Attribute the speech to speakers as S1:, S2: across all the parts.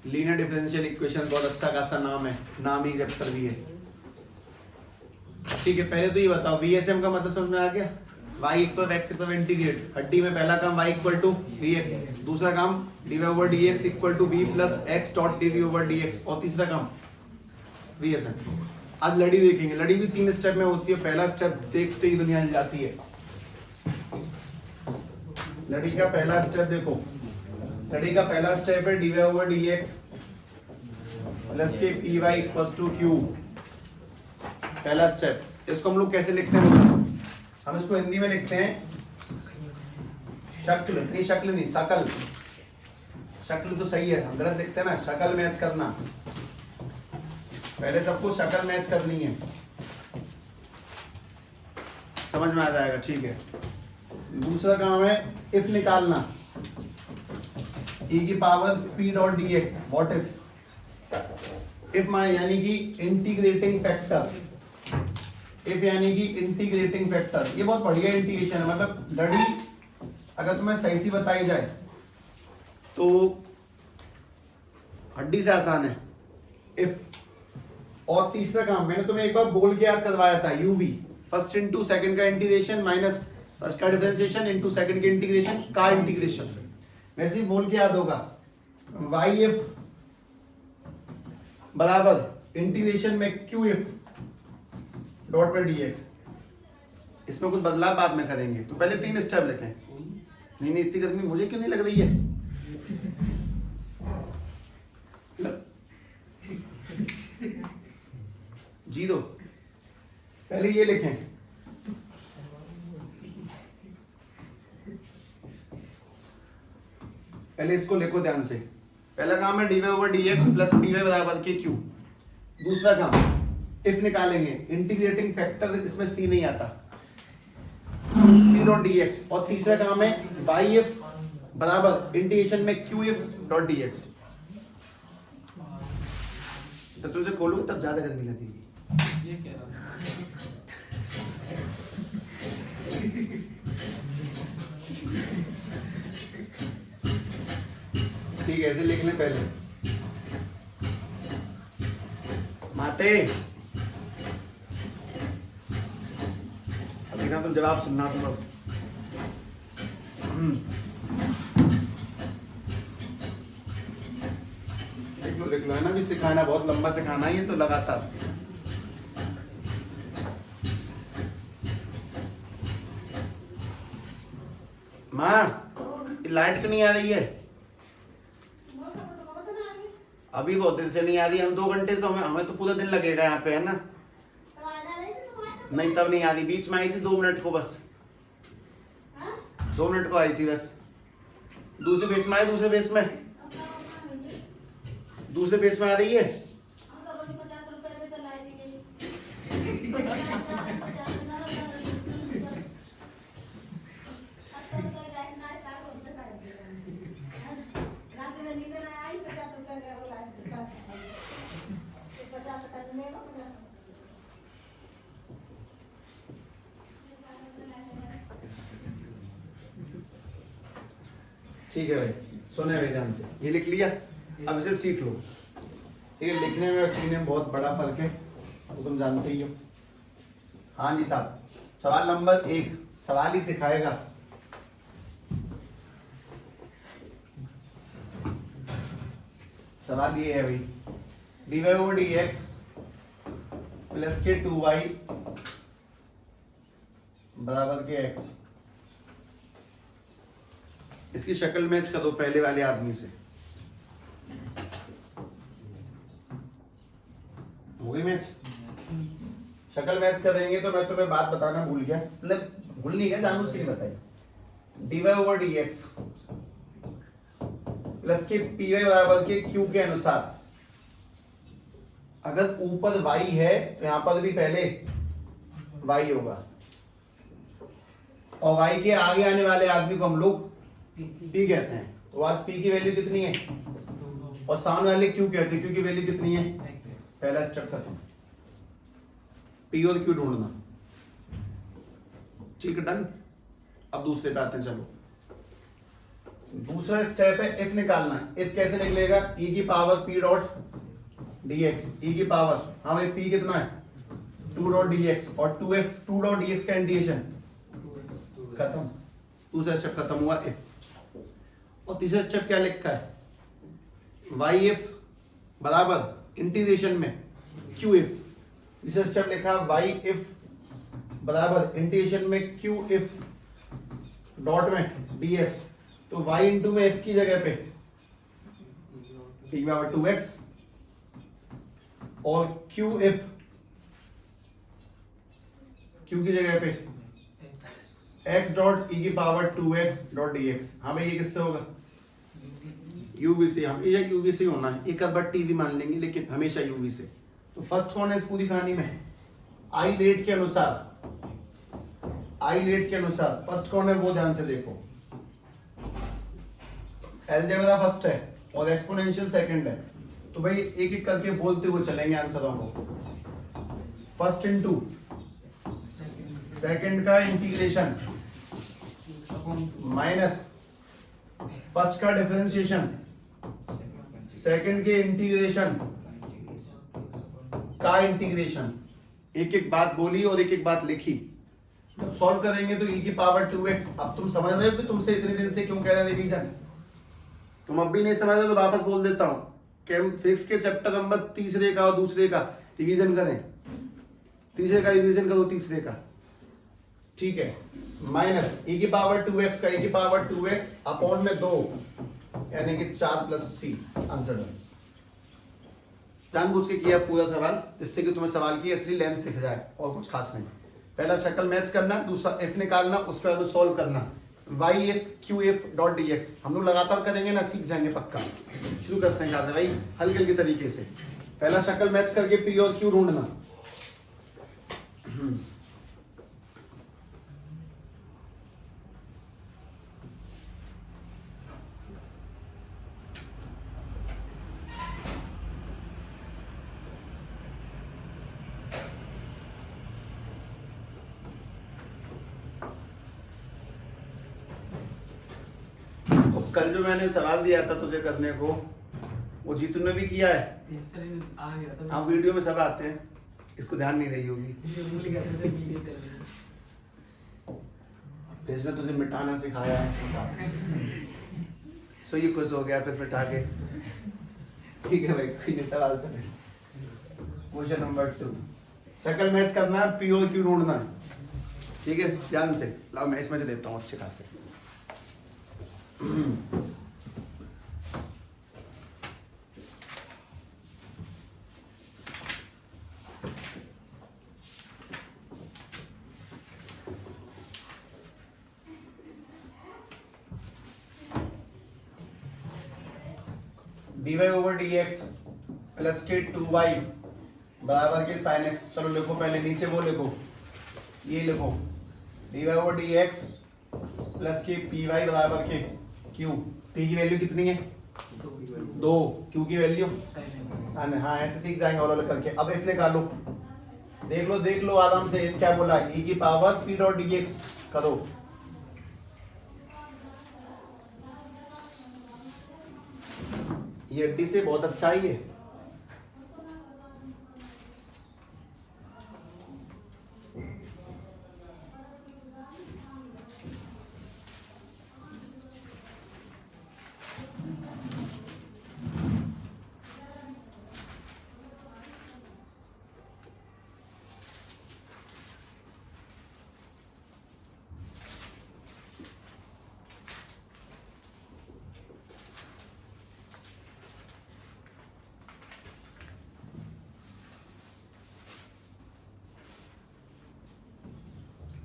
S1: Linear differential equation बहुत अच्छा खासा नाम है, नाम ही चैप्टर भी है। ठीक है, पहले तो ये बताओ VSM का मतलब समझ में आ गया? y equal x equal integrate, हड्डी में पहला काम y इक्वल टू dx, दूसरा काम dy over dx equal to v plus x dot dv over dx, और तीसरा काम VSM। आज लड़ी देखेंगे। लड़ी भी 3 स्टेप में होती है। पहला स्टेप देखते ही दुनिया हिल जाती है। लड़ी का पहला स्टेप देखो, लड़ी का पहला स्टेप है dy ओवर dx प्लस के py इक्वल्स टू q। पहला स्टेप। इसको हम लोग कैसे लिखते हैं दोस्तों? हम इसको हिंदी में लिखते हैं शक्ल, नहीं शक्ल नहीं, शकल। शक्ल तो सही है, हम गलत लिखते हैं ना, शकल मैच करना। पहले सबको शकल मैच करनी है, समझ में आ जाएगा। ठीक है, दूसरा काम है इफ निकालना, e की power p dot dx। What if मान यानी कि इंटीग्रेटिंग फैक्टर, इफ यानी कि इंटीग्रेटिंग फैक्टर। ये बहुत बढ़िया इंटीग्रेशन है, मतलब लड़ी अगर तुम्हें सही सी बताई जाए तो हड्डी से आसान है। इफ, और तीसरा काम मैंने तुम्हें एक बार बोल के याद करवाया था, यूवी, फर्स्ट इनटू सेकंड का इंटीग्रेशन माइनस फर्स्ट का डिफरेंशिएशन इनटू सेकंड के इंटीग्रेशन का इंटीग्रेशन। वैसे ही बोल के याद होगा, वाई इफ बराबर इंटीग्रेशन में क्यू इफ डॉट पर dx। इसमें कुछ बदलाव बाद में करेंगे, तो पहले 3 स्टेप लिखें। नहीं नहीं, इतनी गर्मी मुझे क्यों नहीं लग रही है? जी दो, पहले ये लिखें, पहले इसको लिखो ध्यान से। पहला काम है dy over dx plus py बराबर के q। दूसरा काम इफ निकालेंगे, इंटीग्रेटिंग फैक्टर इसमें c नहीं आता, p डॉट dx। और तीसरा काम है y if बराबर इंटीग्रेशन में q if डॉट dx। तो तुमसे खोलूंगा तब ज्यादा गर्मी लगेगी।
S2: ये कह रहा
S1: ठीक है, ऐसे लिख लें पहले। माते अभी ना तुम जवाब सुनना तुम अब। लिख लो है ना, भी सिखाना बहुत लंबा सिखाना है ये तो, लगातार। माँ लाइट क्यों नहीं आ रही है? अभी बहुत दिन से नहीं आ रही। हम 2 घंटे तो हमें तो पूरा दिन लगेगा यहाँ पे, है ना? नहीं तब नहीं आ रही, बीच में आई थी 2 मिनट को बस, 2 मिनट को आई थी बस। दूसरे बेस में आई, दूसरे बेस में, दूसरे बेस में आ रही है। ठीक है भाई, सुने भाई ध्यान से, ये लिख लिया। अब इसे सीख लो। ठीक है, लिखने में और सीखने में बहुत बड़ा फर्क है, तो तुम जानते ही हो। हाँ जी साहब, सवाल नंबर 1 सवाल ही सिखाएगा। सवाल ये है भाई, dy ओवर dx प्लस के 2y बराबर के x। इसकी शक्ल मैच कर दो पहले वाले आदमी से। हो गई मैच? शक्ल मैच करेंगे तो मैं तुम्हें बात बताना भूल गया, मतलब भूल नहीं गया, जानबूझ के नहीं बताई। dy ओवर dx प्लस के py बराबर के q के अनुसार, अगर ऊपर y है तो यहां पर भी पहले y होगा, और y के आगे आने वाले आदमी को हम लोग p कहते हैं। तो आज p की वैल्यू कितनी है, और सामने वाले q कहते हैं, q की वैल्यू कितनी है। पहला स्टेप खत्म, p और q ढूंढना। ठीक है, डन। अब दूसरे पे आते हैं, चलो। दूसरा स्टेप है इफ निकालना। इफ कैसे निकलेगा, ई की पावर पी डॉट dx, ई की पावर, हाँ भाई पी कितना है 2 डॉट dx, और 2x 2 डॉट dx का इंटीग्रेशन खत्म। दूसरा स्टेप खत्म हुआ इफ। और तीसरा स्टेप क्या लिखा है, y if बराबर इंटीग्रेशन में q if। तीसरा स्टेप लिखा y if बराबर इंटीग्रेशन में q if डॉट में dx। तो y इंटू में f की जगह पे p बराबर 2x, और q if q की जगह पे x डॉट e की पावर 2x डॉट dx। हाँ भाई ये किससे होगा, यूवी से। हमेशा यूवी से होना है, एक बार टीवी मान लेंगे लेकिन हमेशा यूवी से। तो फर्स्ट कौन है इस पूरी कहानी में, आई लेट के अनुसार, आई लेट के अनुसार फर्स्ट कौन है वो ध्यान से देखो। अलजेब्रा फर्स्ट है और एक्सपोनेंशियल सेकंड है। तो भाई एक एक करके बोलते हुए चलेंगे आंसरों को। फर्स्ट इनटू सेकंड का इंटीग्रेशन माइनस फर्स्ट का डिफरेंशिएशन, सेकंड के इंटीग्रेशन का इंटीग्रेशन। एक एक बात बोली और एक एक बात लिखी। जब सॉल्व करेंगे तो e की पावर 2x। अब तुम समझ रहे हो कि तुमसे इतने दिन से क्यों कह रहे रिवीजन, तुम अब भी नहीं समझ रहे तो वापस बोल देता हूं कि फिजिक्स के चैप्टर नंबर तीसरे का और दूसरे का रिवीजन करें, तीसरे का रिवीजन करो तीसरे का, ठीक है। माइनस e की पावर 2x का e की पावर 2x अपॉन में 2 यानी कि 4 प्लस c। Answer done. जानबूझ के किया पूरा सवाल जिससे कि तुम्हें सवाल की असली लेंथ दिख जाए और कुछ खास नहीं। पहला शक्ल मैच करना, दूसरा f निकालना, उसके बाद सॉल्व करना। y if q if dot dx हम लोग लगातार करेंगे ना, सीख जाएंगे पक्का। शुरू करते हैं भाई हल्के हल्के तरीके से। पहला शक्ल मैच करके p और q ढूंढना। कल जो मैंने सवाल दिया था तुझे करने को, वो जीतू ने भी किया है। हाँ वीडियो में सब आते हैं, इसको ध्यान नहीं रही होगी। इसने तुझे मिटाना सिखाया है। सो ये खुश हो गया फिर मिटा के। ठीक है भाई, कोई नहीं, सवाल चले। क्वेश्चन नंबर 2, शक्ल मैच करना है, पी और क्यू ढूंढना है, ठीक है। ध्यान से लाओ, मैं इसमें से देता हूँ अच्छे खासे। dy ओवर dx प्लस के 2y बराबर के sin x। चलो लिखो, पहले नीचे वो लिखो, ये लिखो dy ओवर dx प्लस के py बराबर के q। p की वैल्यू कितनी है 2, q की वैल्यू हाँ, ऐसे सीख जाएंगे अलग अलग करके। अब f निकालो, देख लो आराम से। f क्या बोला, e की पावर p डॉट dx करो। ये डी से बहुत अच्छा ही है।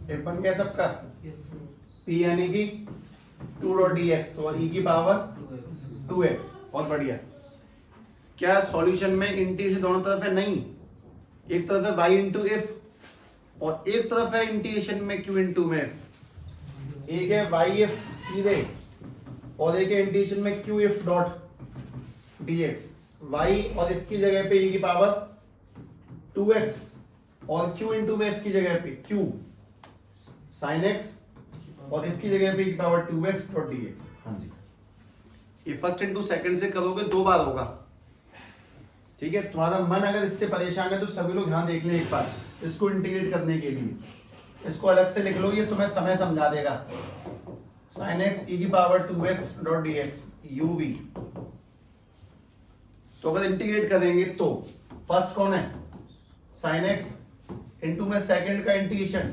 S1: एक बन गया सबका। P यानी कि 2 डॉट dx, तो e की पावर 2x। बहुत बढ़िया। क्या सॉल्यूशन में इंटीग्रेशन दोनों तरफ है? नहीं, एक तरफ है y इंटू एफ और एक तरफ है इंटीग्रेशन में q इंटू में f। एक है y एफ सीधे और एक है इंटीग्रेशन में q F dot dx। y और f की जगह पे e की पावर 2x और q इंटू में f की जगह पे q sin x और f की जगह पे e की पावर 2x डॉट dx। हाँ जी, ये फर्स्ट इंटू सेकंड से करोगे 2 बार होगा, ठीक है। तुम्हारा मन अगर इससे परेशान है तो सभी लोग यहाँ देख लें एक बार, इसको इंटीग्रेट करने के लिए इसको अलग से लिख लो, ये तुम्हें समय समझा देगा। sin x e की power 2x dot dx uv। तो अगर इंटीग्रेट करेंगे तो फर्स्ट कौन है sin x इंटू में सेकंड का integration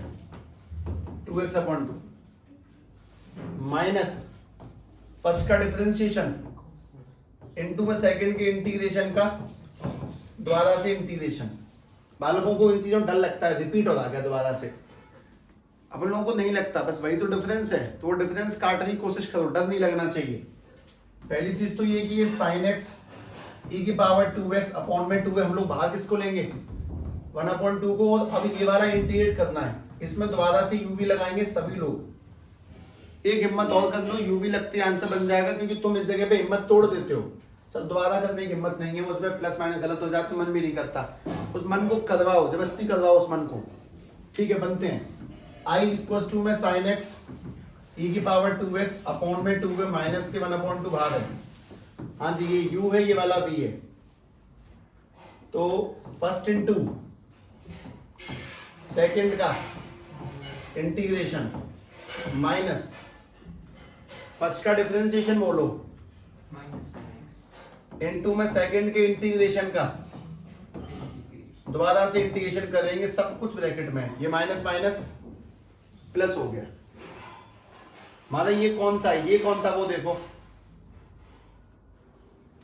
S1: 2x upon 2 minus first का डिफरेंशिएशन इनटू में सेकंड के इंटीग्रेशन का दोबारा से इंटीग्रेशन। बालकों को इन चीजों में डर लगता है, रिपीट हो गया दोबारा से, अपन लोगों को नहीं लगता, बस वही तो डिफरेंस है। तो वो डिफरेंस काटने की कोशिश करो, डर नहीं लगना चाहिए। पहली चीज तो ये कि ये sin x e की पावर 2x अपॉन में 2 है, हम लोग बाहर किसको लेंगे 1/2 को, और अब ये वाला इंटीग्रेट करना है, इसमें दोबारा से u भी लगाएंगे सभी लोग। एक हिम्मत और कर लो, u भी लगते आंसर बन जाएगा, क्योंकि तुम इस जगह पे हिम्मत तोड़ देते हो। सब दोबारा करने की हिम्मत नहीं है, उसमें प्लस माइनस गलत हो जाते, मन भी नहीं करता। उस मन को करवाओ, जबरदस्ती करवाओ उस मन को, ठीक है। बनते हैं i इक्वल टू में sin x e की पावर 2x अपॉन में 2 है, माइनस के 1/2 बाहर है। हाँ जी, ये u है, ये वाला v है। तो फर्स्ट इंटू सेकेंड का इंटीग्रेशन माइनस फर्स्ट का डिफरेंशिएशन बोलो इनटू में सेकंड के इंटीग्रेशन का दोबारा से इंटीग्रेशन करेंगे, सब कुछ ब्रैकेट में, ये माइनस माइनस प्लस हो गया। हमारा ये कौन था, ये कौन था, वो देखो,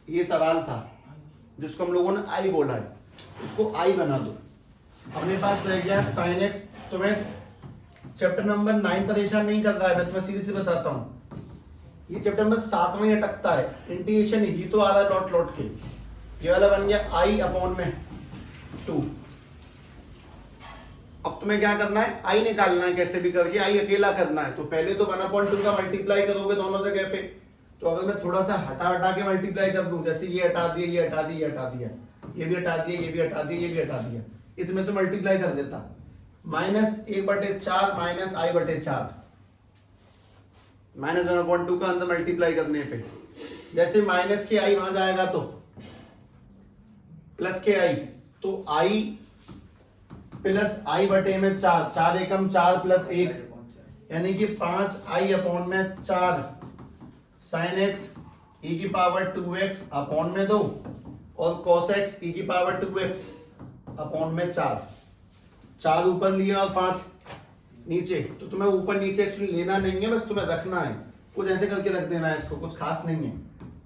S1: ये सवाल था जिसको हम लोगों ने आई बोला है, उसको आई बना दो। अपने पास रह गया sin x। तुम्हें चैप्टर नंबर 9 परेशान नहीं कर रहा है, मैं तुम्हें सीधे से बताता हूं, ये चैप्टर नंबर 7 में अटकता है। इंटीग्रेशन ही तो आ रहा है लौट लौट के, ये वाला बन गया i अपॉन में 2। अब तुम्हें क्या करना है, i निकालना है कैसे भी करके, i अकेला करना है। तो पहले तो 1/2 का मल्टीप्लाई करोगे दोनों जगह पे। तो अगर मैं थोड़ा सा हटा हटा के मल्टीप्लाई कर दूं, जैसे ये हटा दिया, ये हटा दिया, ये हटा दिया, ये भी हटा दिया, ये भी हटा दिया, ये भी हटा दिया, इसमें तो मल्टीप्लाई कर देता, माइनस 1/4 माइनस i/4 माइनस 1/2 का अंदर मल्टीप्लाई करने पे, जैसे माइनस के i वहां जाएगा तो प्लस के i, तो i plus i/4, 4 Ekam 4 plus 1 यानी कि 5i अपॉन में 4 sin x e की पावर 2x अपॉन में 2 और cos x e की पावर 2x अपॉन में 4 ऊपर लिया और 5 नीचे। तो तुम्हें ऊपर नीचे एक्चुअली लेना नहीं है, बस तुम्हें रखना है, कुछ ऐसे करके रख देना है इसको, कुछ खास नहीं है।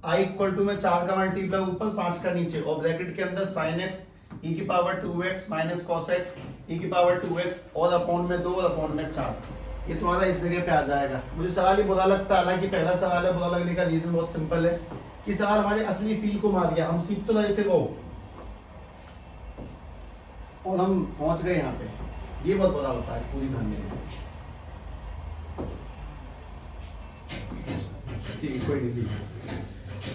S1: i इक्वल टू में 4 का मल्टीप्लाई ऊपर 5 का नीचे, और ब्रैकेट के अंदर sin x e की power 2x minus cos x e की पावर 2x और अपॉन में 2 और अपॉन में 4। ये तुम्हारा इस जगह पे आ जाएगा। मुझे सवाल ही बुरा लगता है, हालांकि पहला सवाल है, बुरा लगने का रीजन बहुत सिंपल है कि सवाल हमारे असली फील को मार दिया। हम सीख तो रहे थे वो, और हम पहुंच गए यहाँ पे, ये बहुत बुरा होता है इस पूरी कहानी में। ठीक है, कोई नहीं,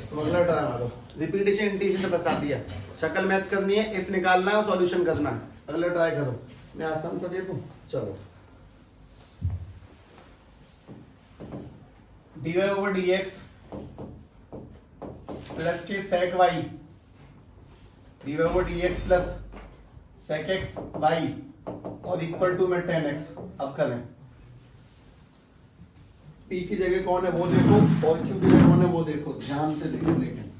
S1: तो अगला ट्राई मारो। रिपीटेशन इंटीग्रेशन तो बता दिया, शक्ल मैच करनी है, इफ निकालना है और सॉल्यूशन करना है। अगला ट्राई करो, मैं आसान सा दे दूं, चलो। dy over dx प्लस के sec y, dy over dx plus sec x y और इक्वल टू में 10x। अब करें, p की जगह कौन है वो देखो, और q की जगह कौन है वो देखो, ध्यान से देखो। लेकिन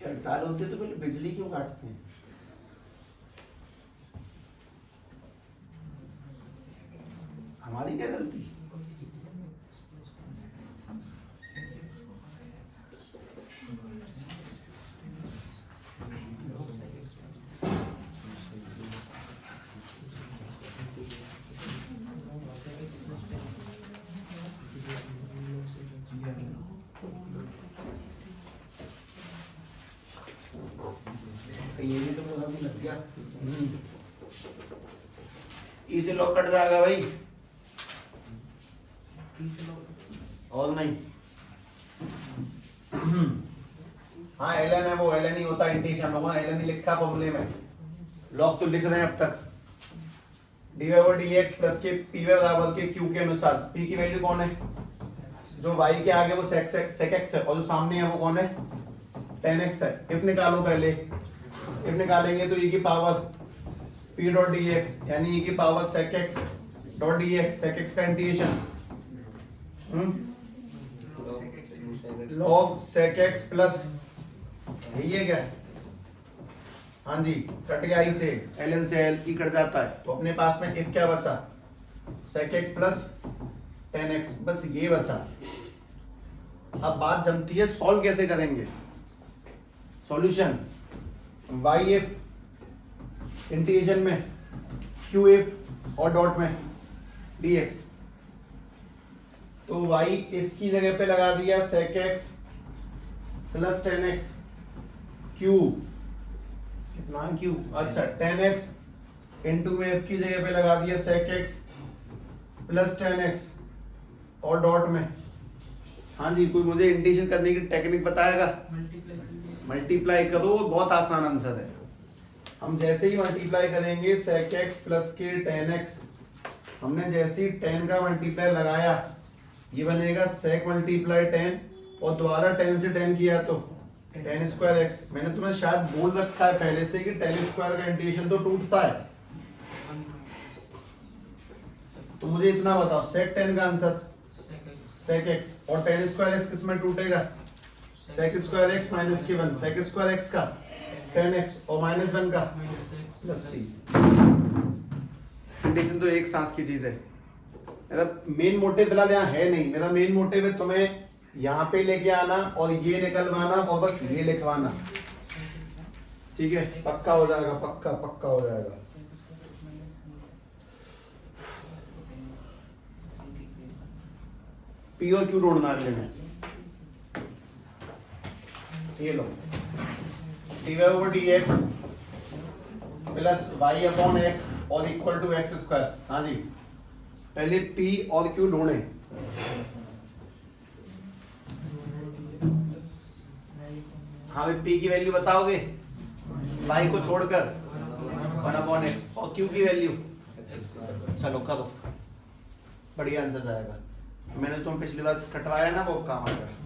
S1: हड़ताल होती है तो पहले बिजली क्यों काटते हैं? हमारी क्या गलती? ये भी तो अभी लग गया, इसे लॉक कट जाएगा भाई, और नहीं हाँ ln है वो ln ही होता है इंटीजर, हम लोगों ने ln ही लिखा फॉर्मूले में, लॉग तो लिख रहे हैं अब तक। dy ओवर dx प्लस के पी बराबर के क्यू के अनुसार, p की वैल्यू कौन है, जो y के आगे वो sec x है और जो सामने है वो कौन है, tan x है। इफ निकालो पहले, इफ निकालेंगे तो e की पावर p डॉट dx यानी e की power sec x dot dx, sec x का integration log sec x plus यही है क्या, हाँ जी कट गया i से, ln से l e कट जाता है, तो अपने पास में if क्या बचा, sec x plus tan x, बस ये बचा। अब बात जमती है सॉल्व कैसे करेंगे, सॉल्यूशन y if इंटीग्रेशन में q if और डॉट में dx, तो y if की जगह पे लगा दिया sec x plus tan x, q कितना है q, अच्छा tan x इंटू में f की जगह पे लगा दिया sec x plus tan x और डॉट में, हाँ जी कोई मुझे इंटीग्रेशन करने की टेक्निक बताएगा, मल्टीप्लाई करो, बहुत आसान आंसर है। हम जैसे ही मल्टीप्लाई करेंगे sec x प्लस के tan x, हमने जैसे ही tan का मल्टीप्लाई लगाया ये बनेगा sec मल्टीप्लाई tan, और दोबारा tan से tan किया तो tan स्क्वायर x। मैंने तुम्हें शायद बोल रखा है पहले से कि tan स्क्वायर का इंटीग्रेशन तो टूटता है, तो मुझे इतना बताओ sec tan का आंसर sec x, और tan स्क्वायर x किस में टूटेगा, sec स्क्वायर x माइनस के 1, sec स्क्वायर x का tan x और माइनस 1 का प्लस c। इंटीग्रेशन तो एक सांस की चीज है, मेरा मेन मोटिव फिलहाल यहाँ है नहीं, मेरा मेन मोटिव है तुम्हें यहाँ पे लेके आना और ये निकलवाना और बस ये लिखवाना, ठीक है, पक्का हो जाएगा, पक्का पक्का हो जाएगा। पी और क्यू ढूंढना अगले में, ये लो dy over dx plus y upon x और इक्वल टू एक्स स्क्वायर, हाँ जी पहले p और q ढूंढे, हाँ भाई p की वैल्यू बताओगे y को छोड़कर 1 अपॉन x, और q की वैल्यू चलो करो, बढ़िया आंसर जाएगा। मैंने तुम पिछली बार कटवाया ना वो काम आ गया।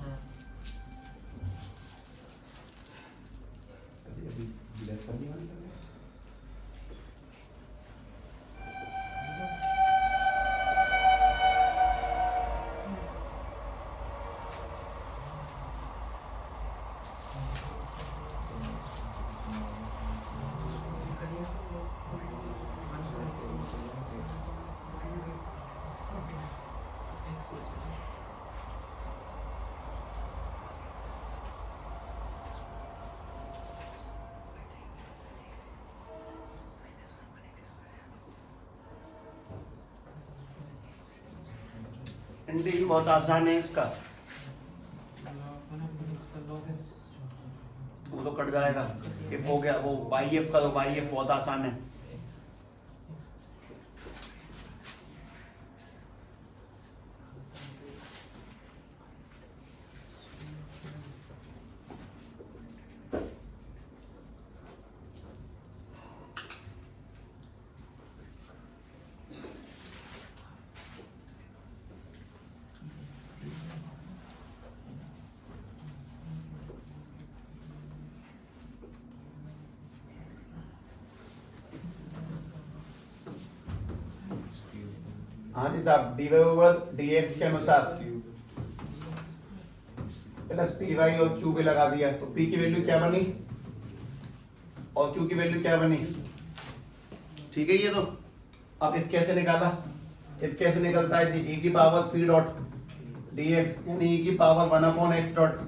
S1: इंटीग्रेशन बहुत आसान है इसका, वो तो कट जाएगा, इफ हो गया वो वाई एफ का, तो वाई एफ बहुत आसान है। हाँ जी साहब, dy ओवर dx के अनुसार प्लस py और q भी लगा दिया, तो p की वैल्यू क्या बनी और q की वैल्यू क्या बनी, ठीक है। ये तो अब if कैसे निकाला, if कैसे निकलता है जी, e की पावर p डॉट dx यानी e की power 1 upon x dot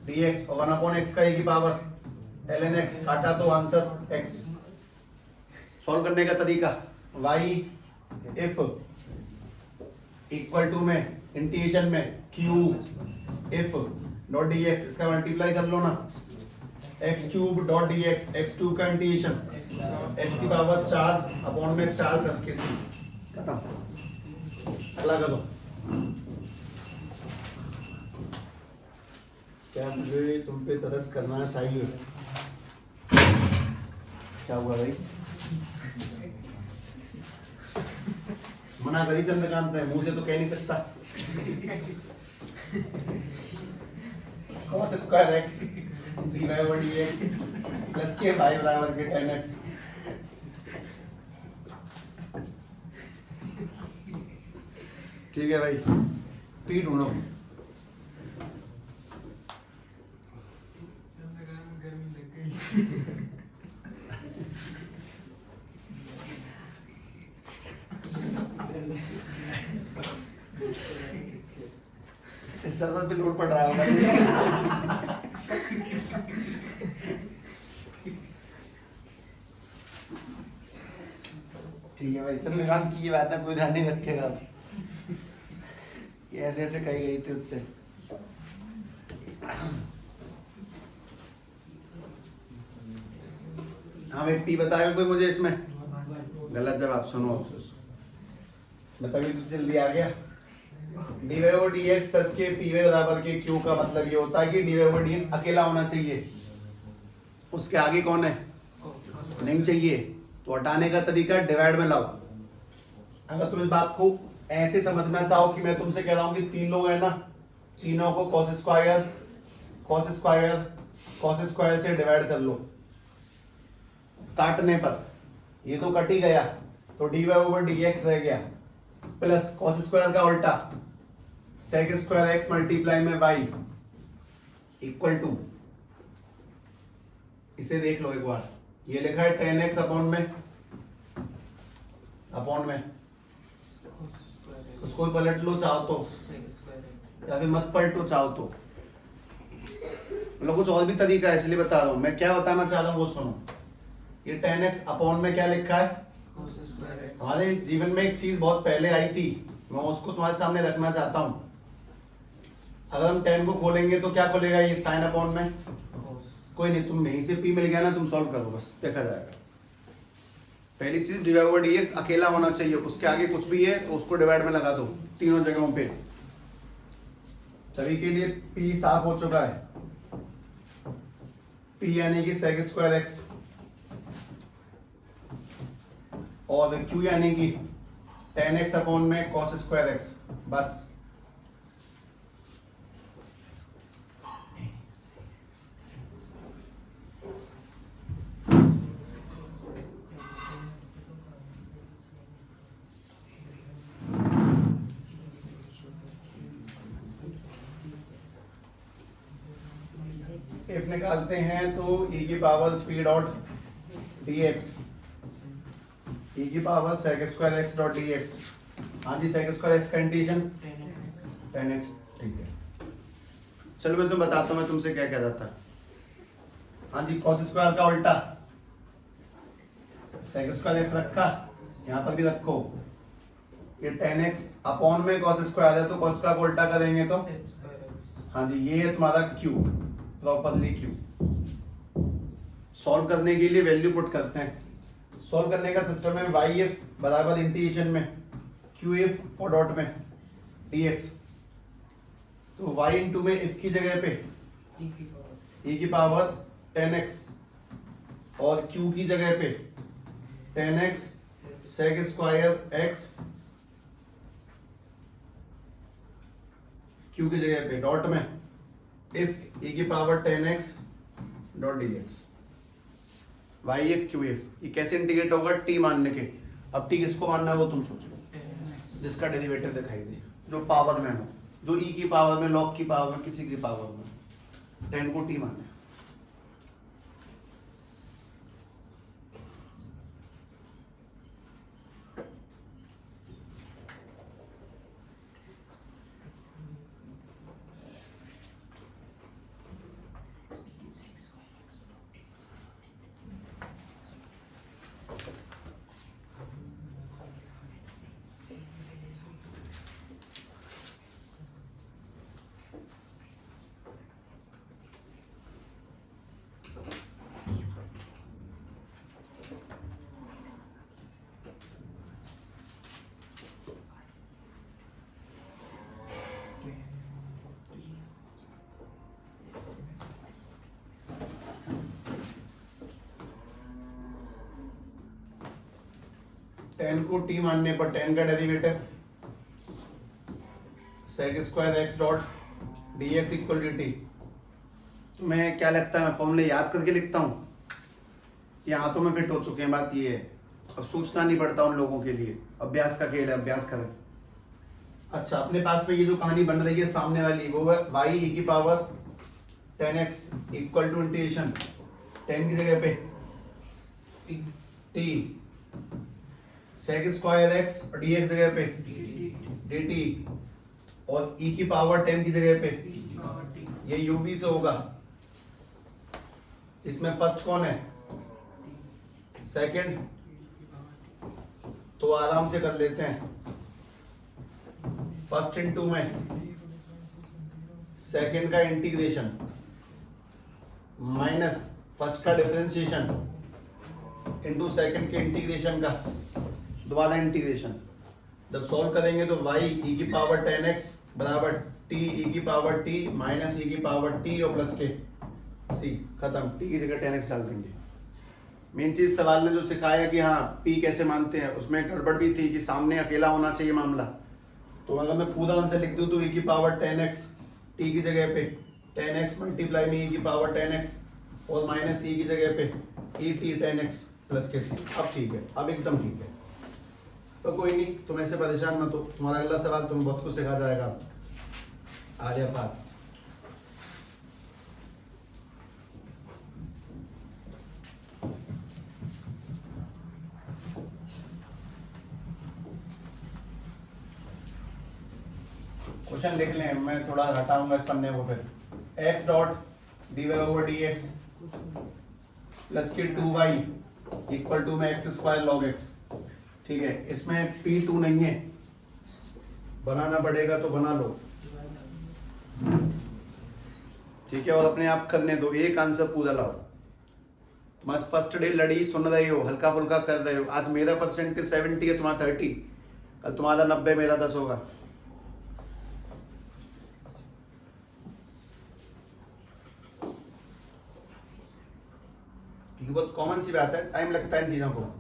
S1: dx, और 1 अपॉन x का e की पावर ln x, काटा तो आंसर x। सॉल्व करने का तरीका, y if इक्वल टू में इंटीग्रेशन में q if डॉट dx, इसका मल्टीप्लाई कर लो ना, x cube dot dx, x cube का इंटीग्रेशन x की पावर 4 अपॉन में 4 प्लस के c, खत्म। अगला करो, क्या मुझे तुम पे तरस करना चाहिए? क्या हुआ भाई? मना करी चंद्रकांत ने, मुंह से तो कह नहीं सकता। cos square x dy over dx plus के y बराबर के tan x। ठीक है भाई, पी ढूंढो। इस सर्वर पे लोड पड़ रहा होगा। ठीक है भाई, चंद्रकांत की ये बात है, कोई ध्यान नहीं रखेगा। ये ऐसे ऐसे कही गई थी उससे। हाँ भाई, पी बताएगा कोई मुझे इसमें? गलत जवाब। सुनो, मैं तभी तो जल्दी आ गया। dy ओवर dx प्लस के py बराबर के q का मतलब ये होता है कि dy ओवर dx अकेला होना चाहिए, उसके आगे कौन है? नहीं चाहिए। तो हटाने का तरीका डिवाइड में लाओ। अगर तुम इस बात को ऐसे समझना चाहो कि मैं तुमसे कह रहा हूं कि तीन लोग हैं ना, तीनों को cos स्क्वायर से डिवाइड कर लो। काटने पर ये तो कट ही गया, तो dy ओवर dx रह गया, प्लस cos स्क्वायर का उल्टा sec स्क्वायर x मल्टीप्लाई में y इक्वल टू, इसे देख लो एक बार, ये लिखा है tan x अपॉन में, उसको पलट लो चाहो तो, या फिर मत पलटो चाहो तो। मतलब कुछ और भी तरीका है, इसलिए बता रहा हूं। मैं क्या बताना चाह रहा हूं वो सुनो। ये tan x अपॉन में क्या लिखा है? हमारे जीवन में एक चीज बहुत पहले आई थी, मैं उसको तुम्हारे सामने रखना चाहता हूं। अगर हम tan को खोलेंगे तो क्या खोलेगा? ये साइन अपॉन में। कोई नहीं, तुम यहीं से p मिल गया ना, तुम सॉल्व करो, बस देखा जाएगा। पहली चीज dy ओवर dx अकेला होना चाहिए, उसके आगे कुछ भी है तो उसको डिवाइड में लगा दो तीनों जगहों पे। सभी के लिए p साफ हो चुका है। p यानी कि sec स्क्वायर x और q यानी कि tan x अपॉन में cos स्क्वायर x। बस इफ निकालते हैं तो e की power p dot dx, e की power sec square x dot dx। हाँ जी, sec स्क्वायर x का इंटीग्रेशन tan x। ठीक है, चलो मैं तुम्हें बताता हूँ मैं तुमसे क्या कह रहा था। हाँ जी, cos स्क्वायर का उल्टा sec स्क्वायर x रखा, यहाँ पर भी रखो। ये tan x अपॉन में cos स्क्वायर है, तो cos का उल्टा करेंगे तो हाँ जी, ये है तुम्हारा q, प्रॉपरली q। सॉल्व करने के लिए वैल्यू पुट करते हैं। सॉल्व करने का सिस्टम है yf बराबर इंटीग्रेशन में qf और डॉट में dx। तो y इंटू में if की जगह पे e की पावर tan x और q की जगह पे tan x sec square x, q की जगह पे डॉट में if e की power tan x dot dx। yf qf ये कैसे इंटीग्रेट होगा? t मानने के। अब t किसको मानना है वो तुम सोच लो, जिसका डेरिवेटिव दिखाई दे, जो पावर में हो, जो e की पावर में, log की पावर में, किसी की पावर में। tan को t मानना है। टेन को टी मानने पर टेन का derivative sec square x dot d x equal d t. मैं क्या लगता है, मैं फॉर्मूले याद करके लिखता हूँ, ये हाथों में फिट हो चुके हैं। बात ये है, अब सोचना नहीं पड़ता उन लोगों के लिए। अभ्यास का खेल है, अभ्यास करें। अच्छा, अपने पास में ये जो कहानी बन रही है सामने वाली, वो है वाई ई की power 10x equal to integration 10 की जगह पे टी सेक स्क्वायर एक्स और डी एक्स जगह पे डी टी, और ई की पावर 10 की जगह पे ये यूवी से होगा। इसमें फर्स्ट कौन है, सेकंड, तो आराम से कर लेते हैं। फर्स्ट इनटू में सेकंड का इंटीग्रेशन माइनस फर्स्ट का डिफरेंशिएशन इनटू सेकंड के इंटीग्रेशन का दोबारा इंटीग्रेशन। जब सॉल्व करेंगे तो y e की पावर 10x बराबर t e की पावर t माइनस e की पावर t और प्लस के c, खत्म। t की जगह 10x डाल देंगे। मेन चीज सवाल ने जो सिखाया कि हाँ p कैसे मानते हैं, उसमें गड़बड़ भी थी कि सामने अकेला होना चाहिए मामला। तो अगर मैं पूरा आंसर लिख दूं तो e की पावर 10x t की जगह पे 10x मल्टीप्लाई में e की पावर 10x और माइनस e की जगह पे e t 10x प्लस के c। अब ठीक है, अब एकदम ठीक है। तो कोई नहीं, तुम ऐसे परेशान मत हो, तुम्हारा अगला सवाल तुम्हें बहुत कुछ सिखा जाएगा। आ गया बात। क्वेश्चन लिख लें, मैं थोड़ा हटाऊंगा इस पन्ने को। फिर x dot d y over d x plus के 2y इक्वल टू में एक्स स्क्वायर लॉग एक्स। ठीक है, इसमें P2 नहीं है, बनाना पड़ेगा तो बना लो। ठीक है, और अपने आप करने दो, एक आंसर पूरा लाओ। तुम्हारा फर्स्ट डे लड़ी सुन रहे हो, हल्का फुल्का कर रहे हो। आज मेरा परसेंटेज 70 है, तुम्हारा 30, कल तुम्हारा 90 मेरा 10 होगा। क्योंकि बहुत कॉमन सी बात है, टाइम लगता है इन चीजों को।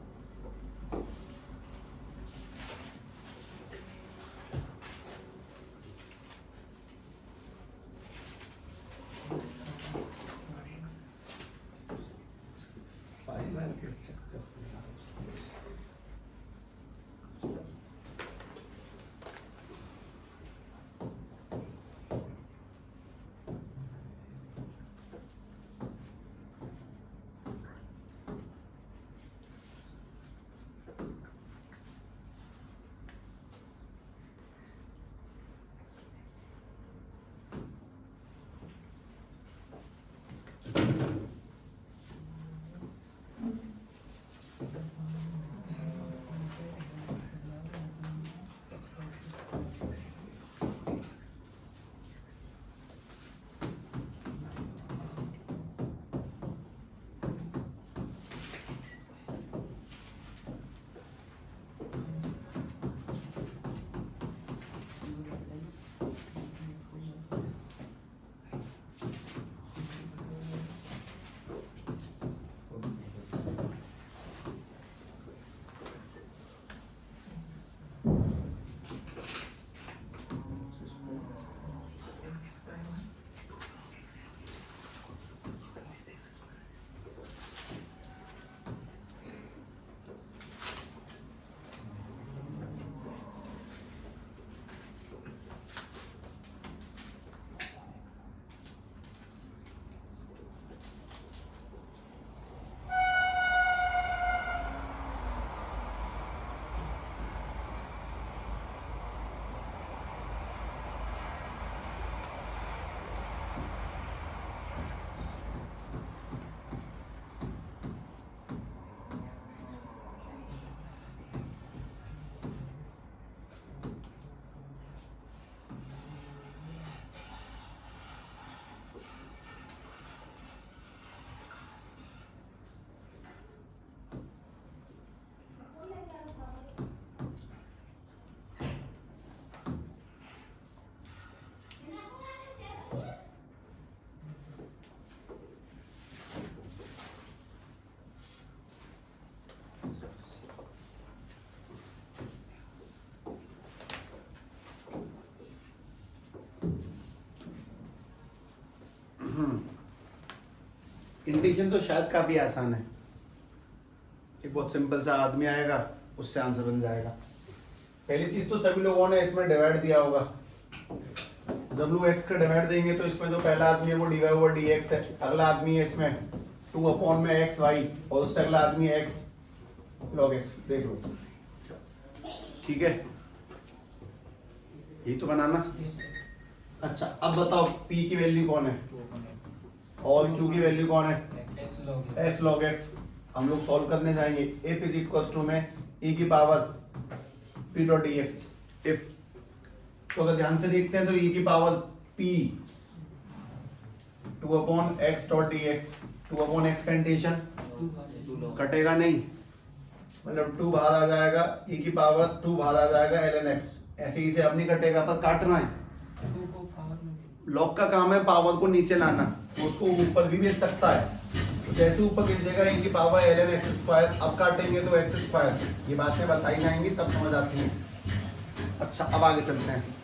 S1: इंटीग्रेशन तो शायद काफी आसान है, एक बहुत सिंपल सा आदमी आएगा, उससे आंसर बन जाएगा। पहली चीज तो सभी लोगों ने इसमें डिवाइड दिया होगा। जब लोग x का डिवाइड देंगे तो इसमें जो पहला आदमी है वो dy ओवर dx है, अगला आदमी है इसमें 2 अपॉन में x y, और उससे अगला आदमी है x log x। देख लो, ठीक है, यही तो बनाना। अच्छा अब बताओ p की वैल्यू कौन है और q की वैल्यू कौन है? x log x। हम लोग सॉल्व करने जाएंगे। if इज इक्वल्स टू में e की power p dot dx। if तो अगर ध्यान से देखते हैं तो e की power p 2 upon x dot dx, 2 upon x का इंटीग्रेशन कटेगा नहीं, मतलब 2 बाहर आ जाएगा, e की पावर 2 बाहर आ जाएगा ln x। ऐसे ही से अब नहीं कटेगा, पर काटना है। लॉग का काम है पावर को नीचे लाना, तो उसको ऊपर भी भेज सकता है। तो जैसे ऊपर भेजेगा e की पावर ln x स्क्वायर, अब काटेंगे तो x स्क्वायर। ये बातें बताई जाएंगी तब समझ आती हैं। अच्छा अब आगे चलते हैं।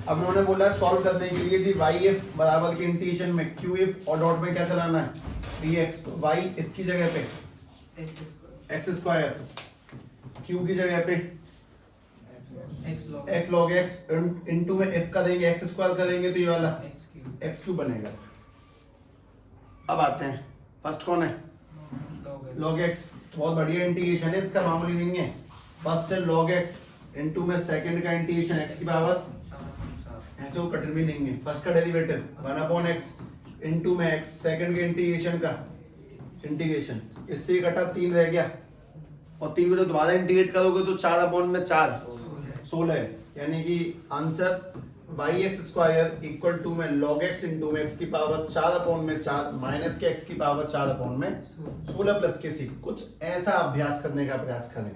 S1: अब उन्होंने बोला है सॉल्व करने के लिए जी वाई एफ बराबर के इंटीग्रेशन में क्यू एफ और डॉट में क्या चलाना है? dx। तो वाई एफ की जगह पे एक्स स्क्वायर, क्यू की जगह पे एक्स लॉग एक्स, इनटू में एफ का देंगे एक्स स्क्वायर करेंगे तो ये वाला एक्स क्यू बनेगा। अब आते हैं, फर्स्ट कौन है? Log x. बहुत बढ़िया इंटीग्रेशन है इसका, मामूली नहीं है। फर्स्ट है लॉग एक्स, इनटू में सेकंड का इंटीग्रेशन एक्स की पावर, ऐसे वो कठिन भी नहीं है। फर्स्ट का डेरिवेटिव 1 अपॉन एक्स, इनटू में एक्स, सेकंड के इंटीग्रेशन का इंटीग्रेशन, इससे कटा 3 रह गया, और 3 को जब दोबारा इंटीग्रेट करोगे तो 4 अपॉन में 4 16 है। यानी कि answer y x square equal to में लॉग एक्स इंटू में एक्स की पावर 4 अपॉन में 4 माइनस के एक्स की पावर 4 अपॉन में 16 प्लस के सी। कुछ ऐसा अभ्यास करने का प्रयास करें।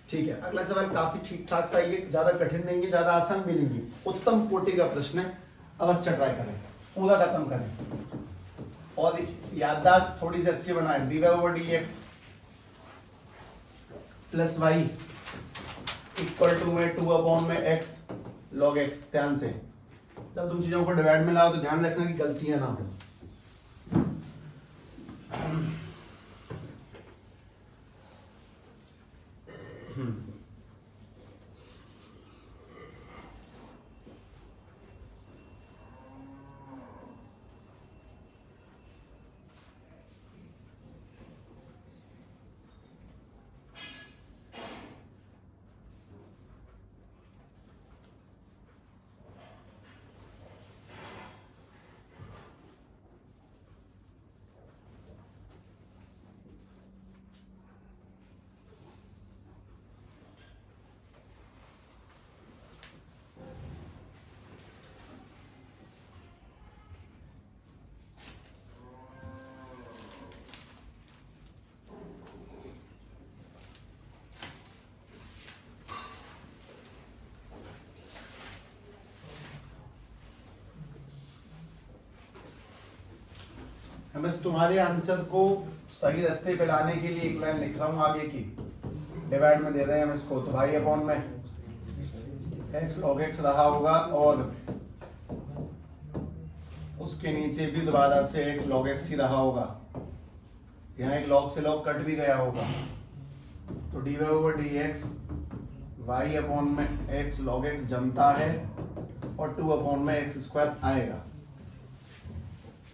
S1: ठीक है, अगला सवाल काफी ठीक ठाक सा है, ज्यादा कठिन नहीं है, ज्यादा आसान भी नहीं है, उत्तम कोटि का प्रश्न है। अवश्य ट्राई करें, पूरा खत्म करें, और याददाश्त थोड़ी सी अच्छी बनाएं। dy over dx plus y equal to में 2 अपॉन में x log x। ध्यान से जब तुम चीजों को डिवाइड में लाओ तो ध्यान रखना कि गलतियां ना हो। मैं बस तुम्हारे आंसर को सही रास्ते पे लाने के लिए एक लाइन लिख रहा हूँ आगे की, डिवाइड में दे रहे हैं हम इसको, तो भाई अपॉन में एक्स लॉग एक्स रहा होगा, और उसके नीचे भी दोबारा से एक्स लॉग एक्स ही रहा होगा। यहाँ एक लॉग से लॉग कट भी गया होगा, तो d y over d x y upon में एक्स लॉग एक्स जमता है, और 2 अपॉन में एक्स स्क्वायर आएगा।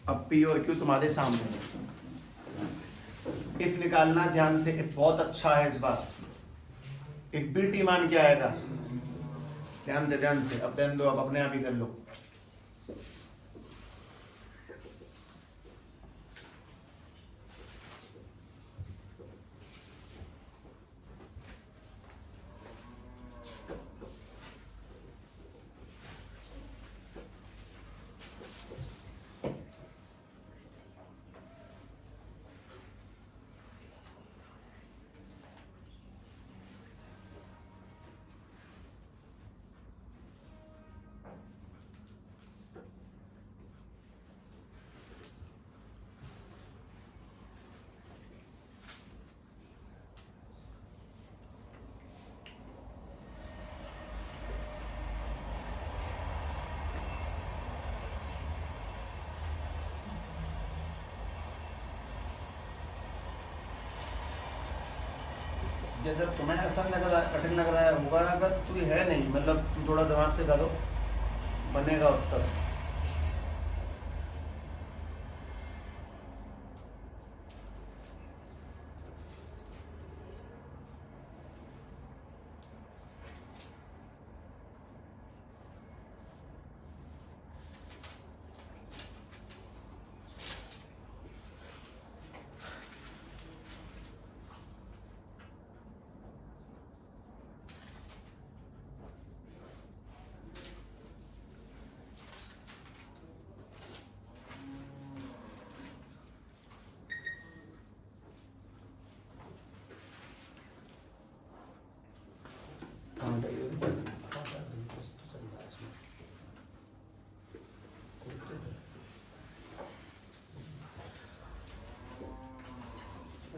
S1: अब P और Q तुम्हारे सामने है। इफ निकालना ध्यान से, इफ बहुत अच्छा है इस बार। इफ बी टी मान क्या आएगा? ध्यान से अब ध्यान दो, अब अपने आप ही कर लो। जैसे तुम्हें आसान लग रहा है, कठिन लग रहा है, होगा अगर तू है नहीं, मतलब तुम थोड़ा दिमाग से करो, बनेगा उत्तर।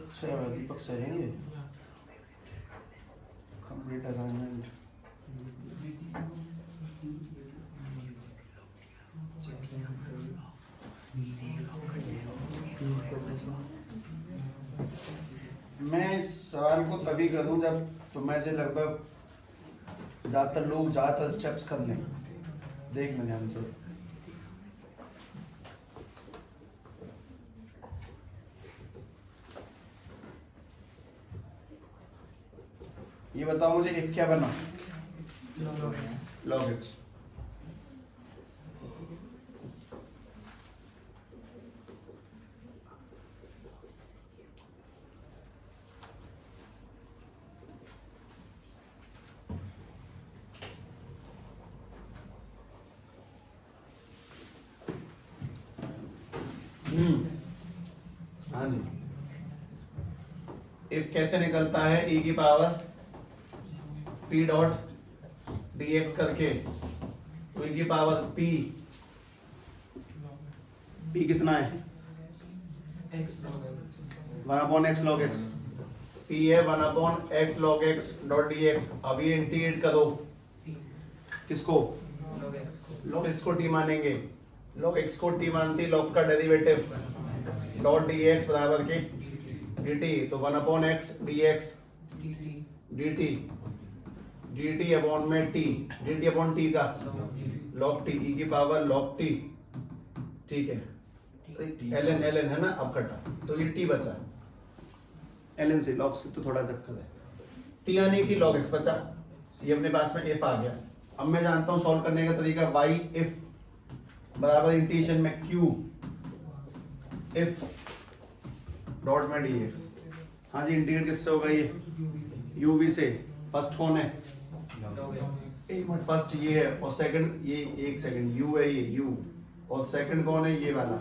S1: अच्छा दीपक सर हैं ये, कंप्लीट असाइनमेंट। मैं इस सवाल को तभी करूं जब तुम में से लगभग ज़्यादातर लोग ज़्यादातर स्टेप्स कर लें। देख लें ध्यान से। ये बताओ मुझे इफ क्या बना? Log x. हाँ जी, इफ कैसे निकलता है? e की पावर p डॉट dx करके, तो e की पावर p कितना है? 1/x log x। p है 1/x log x dot dx। अब ये इंटीग्रेट करो किसको? log x को t मानेंगे। log x को t मानती, log का डेरिवेटिव डॉट dx बराबर के dt, तो 1/x dx dt अपॉन में t, dt अपॉन t का log t, e की पावर log t। ठीक है, ln है ना, अब कटा तो ये t बचा, ln से log से तो थोड़ा चक्कर है, t आने की log x बचा, ये अपने पास में f आ गया। अब मैं जानता हूँ सॉल्व करने का तरीका, y if बराबर इंटीग्रेशन में q if डॉट में dx। हाँ जी, इंटीग्रेट किससे होगा? ये uv से। फर्स्ट कौन है? एक मिनट, फर्स्ट ये है और सेकंड ये, एक सेकंड u है ये u, और सेकंड कौन है? ये वाला।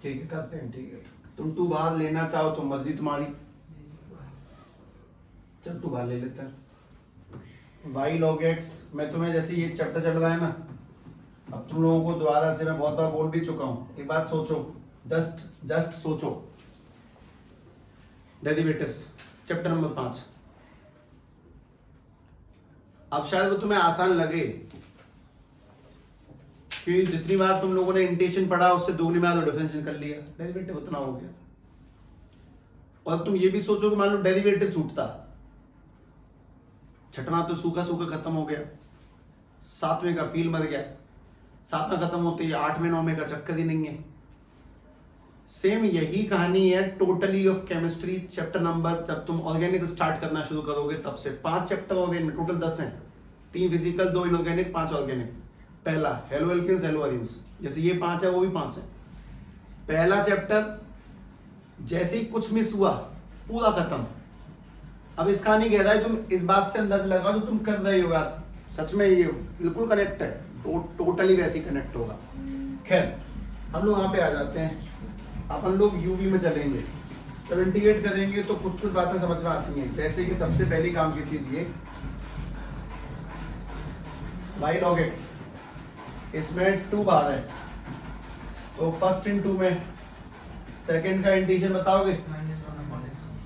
S1: ठीक है, करते हैं इंटीग्रेट। तुम टू बाहर लेना चाहो तो मर्जी तुम्हारी, चल टू बाहर ले लेते हैं। y log x, मैं तुम्हें जैसे ये चैप्टर चल रहा है ना, अब तुम लोगों को दोबारा से मैं बहुत बार बोल भी चुका हूं, एक बात सोचो, जस्ट सोचो। Derivatives chapter number 5। अब शायद वो तुम्हें आसान लगे क्योंकि जितनी बार तुम लोगों ने इंटीग्रेशन पढ़ा उससे दुगनी बार तो डिफरेंशिएशन कर लिया, डेरिवेटिव उतना हो गया। और तुम ये भी सोचो कि मान लो डेरिवेटिव छूटता, छठवां तो सूखा सूखा खत्म हो गया, सातवें का फील मर गया, सातवां खत्म होते ही आठवें नौवें का चक्कर ही नहीं है। सेम यही कहानी है totally off chemistry chapter number, जब तुम ऑर्गेनिक स्टार्ट करना शुरू करोगे तब से 5 चैप्टर ऑर्गेनिक, टोटल 10 हैं, 3 फिजिकल 2 इनऑर्गेनिक 5 ऑर्गेनिक। पहला हेलो एल्केन्स हेलो एरिन्स, जैसे ये 5 है वो भी 5 है। पहला चैप्टर जैसे ही कुछ मिस हुआ पूरा खत्म। अब इसका नहीं कह रहा है, तुम इस बात से अंदाजा लगाओ जो तुम कर रहे हो यार, सच में ये बिल्कुल कनेक्ट है, टोटली वैसे ही कनेक्ट होगा। खैर हम लोग वहां पे आ जाते हैं, अपन लोग यूवी में चलेंगे, जब इंटीग्रेट करेंगे तो कुछ कुछ बातें समझ में आती हैं, जैसे कि सबसे पहली काम की चीज ये y log x, इसमें 2 बार है तो फर्स्ट इन 2 में सेकंड का इंटीग्रेशन बताओगे?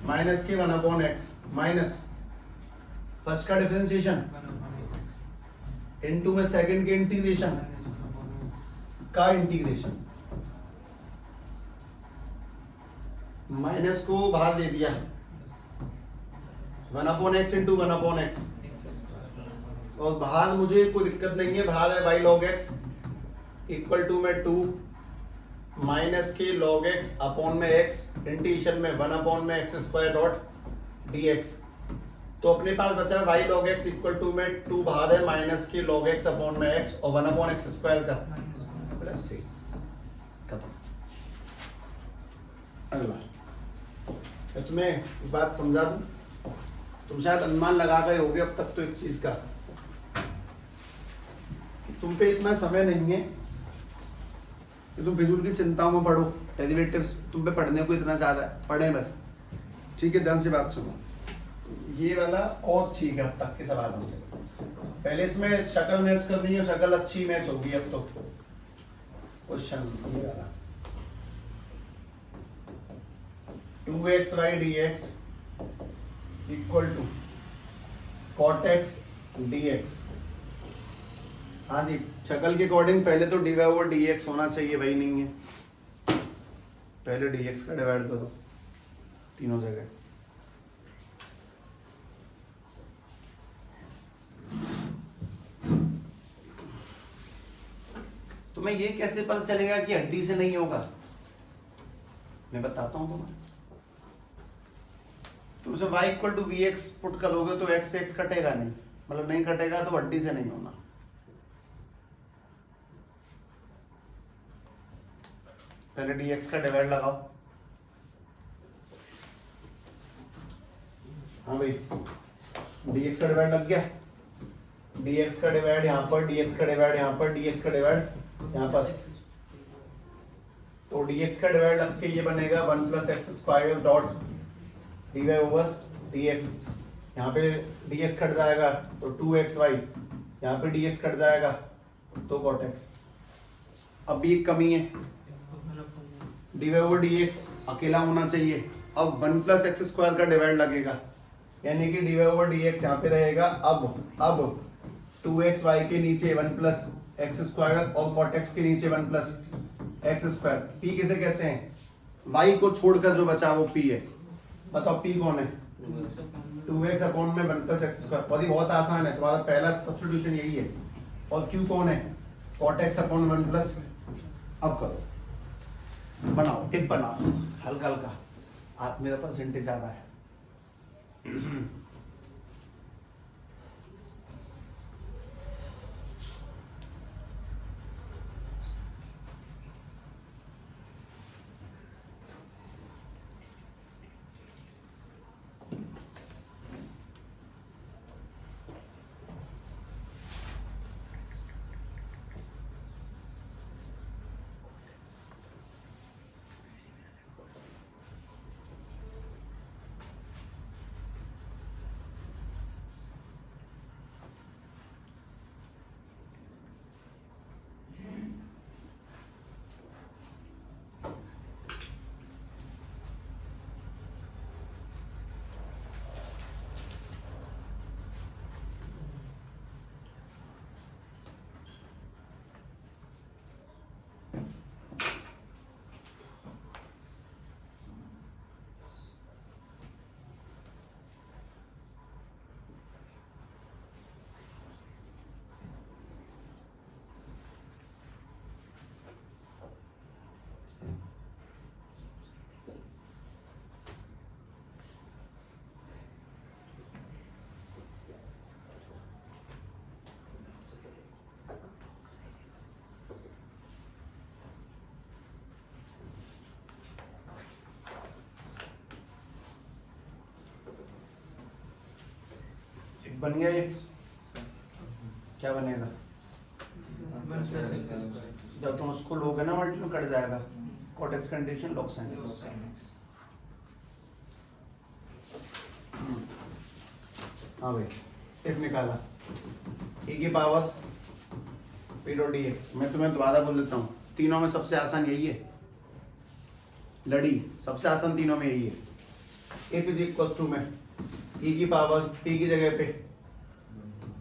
S1: माइनस के 1/x माइनस फर्स्ट का डिफरेंशिएशन इनटू में सेकंड के इंटीग्रेशन का इंटीग्रेशन, माइनस को बाहर दे दिया 1/x इंटू 1/x। और बाहर मुझे कोई दिक्कत नहीं है, बाहर है y log x equal to में 2 माइनस के log x अपॉन में x इंटीशन में 1/x² डॉट dx। तो अपने पास बचा है y log x equal to में 2 बाहर है माइनस के log x अपॉन में x और 1/x² का प्लस c। खत्म। अगला मैं तुम्हें एक बात समझा दूं, तुम शायद अनुमान लगा गए होगे अब तक तो एक चीज का कि तुम पे इतना समय नहीं है कि तुम फिजूल की चिंताओं में पढ़ो, डेरिवेटिव्स तुम पे पढ़ने को इतना ज्यादा है, पढ़े बस। ठीक है, ध्यान से बात सुनो। ये वाला और ठीक है अब तक के सवालों से। पहले इसमें शक्ल मैच करनी है, शक्ल अच्छी मैच होगी अब तो। क्वेश्चन ये वाला 2xy dx equal to cot x dx। हाँ जी, शक्ल के अकॉर्डिंग पहले तो dy/dx होना चाहिए, वही नहीं है। पहले dx का डिवाइड करो तीनों जगह। तुम्हें ये कैसे पता चलेगा कि हड्डी से नहीं होगा? मैं बताता हूं तुम्हें। तुम उसे y equal to vx put करोगे तो x से x कटेगा नहीं, मतलब नहीं कटेगा तो हड्डी से नहीं होना। पहले dx का डिवाइड लगाओ। हाँ भाई, dx का डिवाइड लग गया। dx का डिवाइड यहाँ पर, dx का डिवाइड यहाँ पर, dx का डिवाइड यहाँ पर। तो dx का डिवाइड लग के ये बनेगा 1+x² डॉट dy/dx। यहाँ पे dx कट जाएगा तो 2xy, यहाँ पे dx कट जाएगा तो cot x। अब भी एक कमी है, dy/dx अकेला होना चाहिए। अब 1+x² का डिवाइड लगेगा, यानी कि dy/dx यहाँ पे रहेगा। अब 2xy के नीचे 1+x² और cot x के नीचे 1+x²। p किसे कहते हैं? y को छोड़कर जो बचा वो p है। बताओ p कौन है? 2x अपॉन में 1+x²। और ये बहुत आसान है, तुम्हारा पहला सब्स्टिट्यूशन यही है। और q कौन है? cot x upon 1+। अब करो, बनाओ, टिप बनाओ हल्का हल्का। आप मेरा परसेंटेज ज्यादा है। बन गया ये, क्या बनेगा? जब तुम उसको लोगे ना मल्टीप्लाई कट जाएगा। cot x condition log sin x। हाँ भाई, टिप निकाला e की पावर p डॉट dx। मैं तुम्हें दोबारा बोल देता हूँ, तीनों में सबसे आसान यही है। लड़ी सबसे आसान तीनों में यही है। if इज इक्वल टू में e की पावर p की जगह पे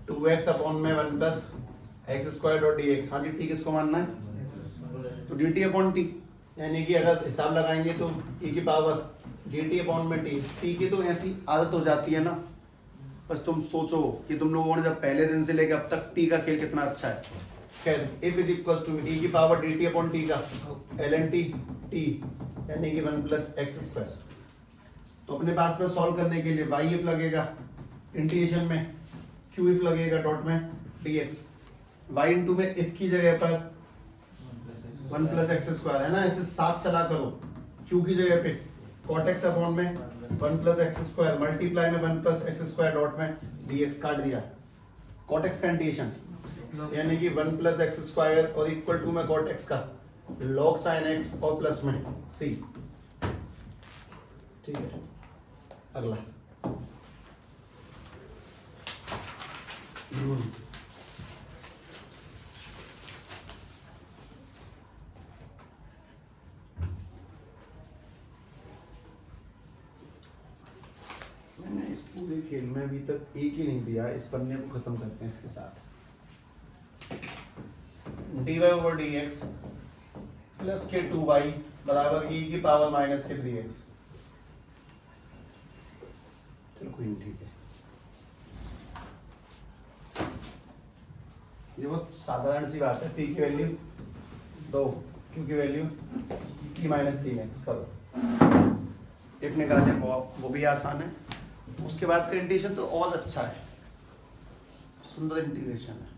S1: 2x अपॉन में 1+x² डॉट dx। हाँ जी, t किसको मानना है? तो dt अपॉन t, यानी कि अगर हिसाब लगाएंगे तो e की पावर dt अपॉन में t। t की तो ऐसी आदत हो जाती है ना बस तुम सोचो कि तुम लोगों ने जब पहले दिन से लेकर अब तक टी का खेल कितना अच्छा है। खैर इफ इज इक्वल टू ई की power D T upon T का एल एन टी टी यानी कि 1 प्लस एक्स स्क्वायर। तो अपने पास में सॉल्व करने के लिए वाई एफ लगेगा इंटीग्रेशन में, क्यू एफ लगेगा डॉट में डी एक्स। वाई इंटू में इफ की जगह पर 1 प्लस एक्स स्क्वायर है ना, इसे साथ चला करो, क्यू की जगह पे कॉट एक्स अपॉन में 1 प्लस एक्स स्क्वायर मल्टीप्लाई में 1 प्लस एक्स स्क्वायर डॉट में डी एक्स काट दिया। कॉट एक्स का इंटीग्रेशन यानी कि 1 प्लस एक्स स्क्वायर और इक्वल टू में कॉट एक्स का लॉग साइन एक्स और प्लस में सी। ठीक है, अगला मैंने इस पूरे खेल में अभी तक एक ही नहीं दिया, इस पन्ने को खत्म करते हैं इसके साथ। D y over d x plus के 2y बराबर e की पावर माइनस के 3x। चलो कोई नहीं, ठीक है, ये बहुत साधारण सी बात है। p की वैल्यू 2, q की वैल्यू e माइनस 3x करो, इफ निकालने वो भी आसान है। उसके बाद का इंटीग्रेशन तो और अच्छा है, सुंदर इंटीग्रेशन है।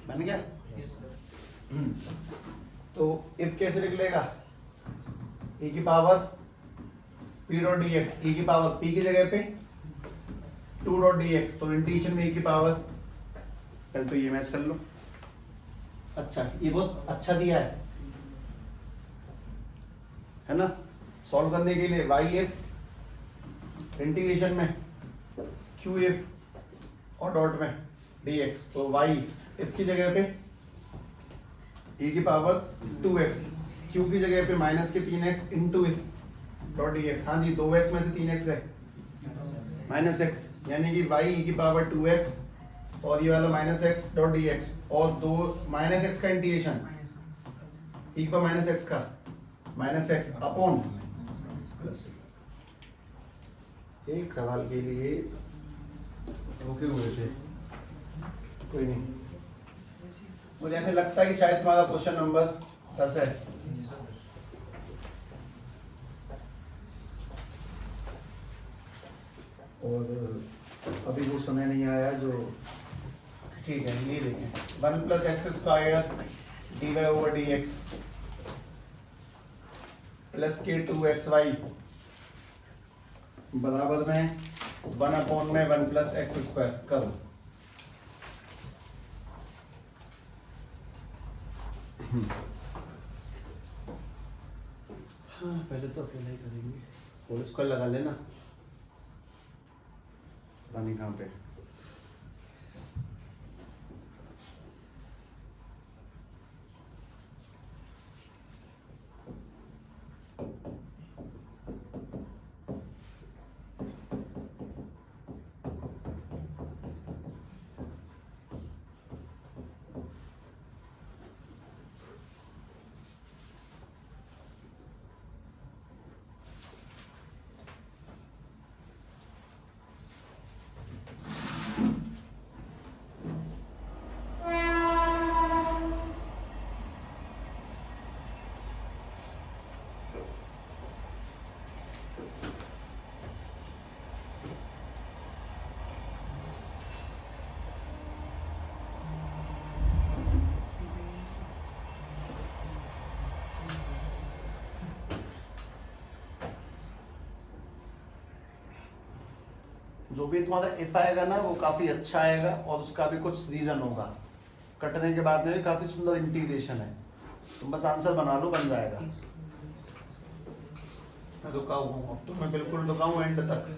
S1: बन गया। तो इफ कैसे निकलेगा, e की power p dot d x, e की पावर p की जगह पे 2 डॉट डी एक्स, तो इंटीग्रेशन में e की पावर, पहले तो ये मैच कर लो। अच्छा, ये बहुत अच्छा दिया है ना। सॉल्व करने के लिए वाई एफ इंटीग्रेशन में क्यू एफ और डॉट में डी एक्स, तो वाई एफ की जगह पे e की पावर 2x, q की जगह पे माइनस के 3x into F dot d x. हाँ जी, 2x में से 3x गए माइनस x, यानी कि y e की पावर 2x और ये वाला minus x dot d x, और दो माइनस x का इंटीग्रेशन e पर माइनस x का माइनस x अपॉन प्लस। एक सवाल के लिए रुके हुए थे, कोई नहीं, मुझे ऐसे लगता है कि शायद तुम्हारा क्वेश्चन नंबर 10 है। और अभी वो समय नहीं आया जो, ठीक है, ये देखें 1 plus x square d y over d x plus के 2xy बराबर में 1 अपॉन में 1 प्लस एक्स स्क्वायर करो। हाँ, पहले तो अकेला ही करेंगे, होल स्क्वायर लगा लेना, पता नहीं कहाँ पे। जो भी तुम्हारा इफ आएगा ना वो काफ़ी अच्छा आएगा और उसका भी कुछ रीज़न होगा। कटने के बाद में भी काफ़ी सुंदर इंटीग्रेशन है, तुम बस आंसर बना लो, बन जाएगा। मैं रुका हुआ हूँ, अब तो मैं बिल्कुल रुका हूँ एंड तक।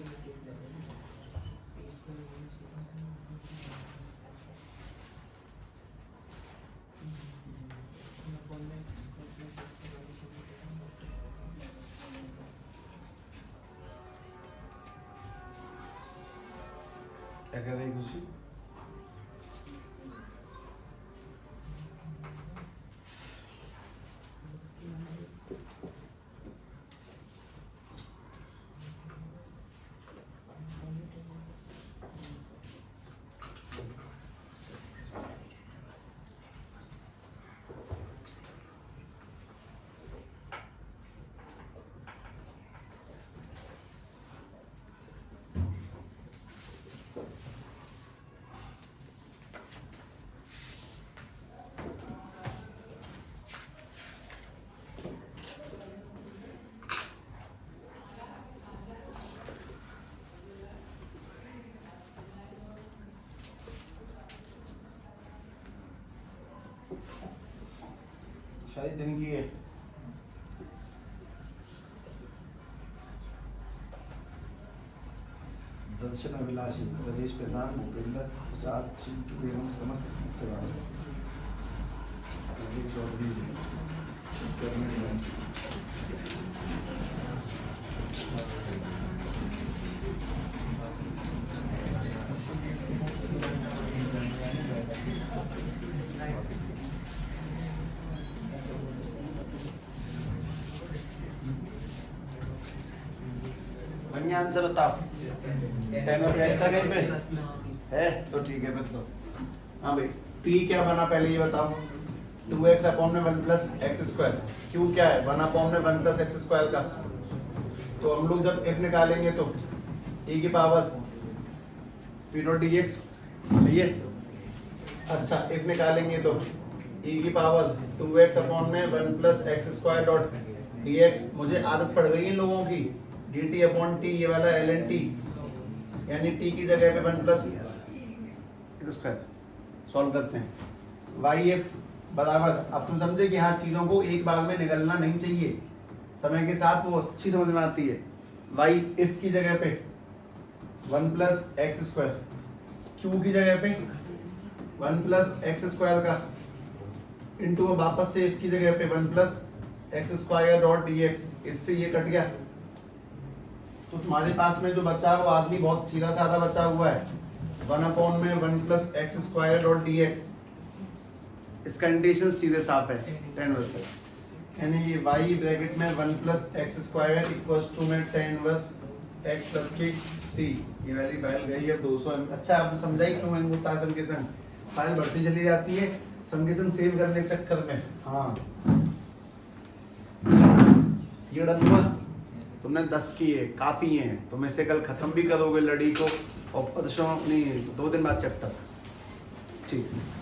S1: क्या कह रही खुशी? शायद दिन की है। दर्शन अभिलाषी प्रदेश प्रधान भूपेंद्र प्रसाद चिंटू एवं समस्त मित्रगण चौधरी जी कैबिनेट मंत्री। बढ़िया आंसर बताओ। 10 और x आ गए पे है तो ठीक है फिर तो। हाँ भाई p क्या बना पहले ये बताओ। 2x अपॉन में 1 प्लस एक्स स्क्वायर। q क्या है? 1 अपॉन में 1 प्लस एक्स स्क्वायर का। तो हम लोग जब f निकालेंगे तो e की पावर p डॉट dx ये अच्छा f निकालेंगे तो e की पावर 2x अपॉन में 1 plus x square dot dx। मुझे आदत पड़ गई इन लोगों की dt अपॉन t, ये वाला ln t, यानी t की जगह पे 1 प्लस स्क्वायर। सॉल्व करते हैं। वाई एफ बराबर, अब तुम समझे कि हाँ चीज़ों को एक बार में निकलना नहीं चाहिए, समय के साथ वो अच्छी समझ में आती है। वाई एफ की जगह पे 1 प्लस एक्स स्क्वायर, क्यू की जगह पे 1 प्लस एक्स स्क्वायर का इंटू वापस से एफ की जगह पे 1 plus x square dot d x. इससे ये कट गया तो तुम्हारे पास में जो बचा वो आदमी बहुत सीधा साधा बचा हुआ है। 1 अपॉन में 1 plus x square dot d x. इसका इंटीग्रेशन सीधे साफ है 10 वर्सेस, यानी ये y ब्रैकेट में 1 plus x square equals to में 10 वर्स x प्लस की c। ये वाली फाइल गई है 200 MB। अच्छा आपने समझा ही क्यों होता है समेशन, फाइल बढ़ती चली जाती है समेशन सेव करने के चक्कर में। हाँ ये डन हुआ, तुमने 10 किए काफी हैं, तुम इससे कल खत्म भी करोगे लड़ी को और परसों नहीं 2 दिन बाद चैप्टर। ठीक।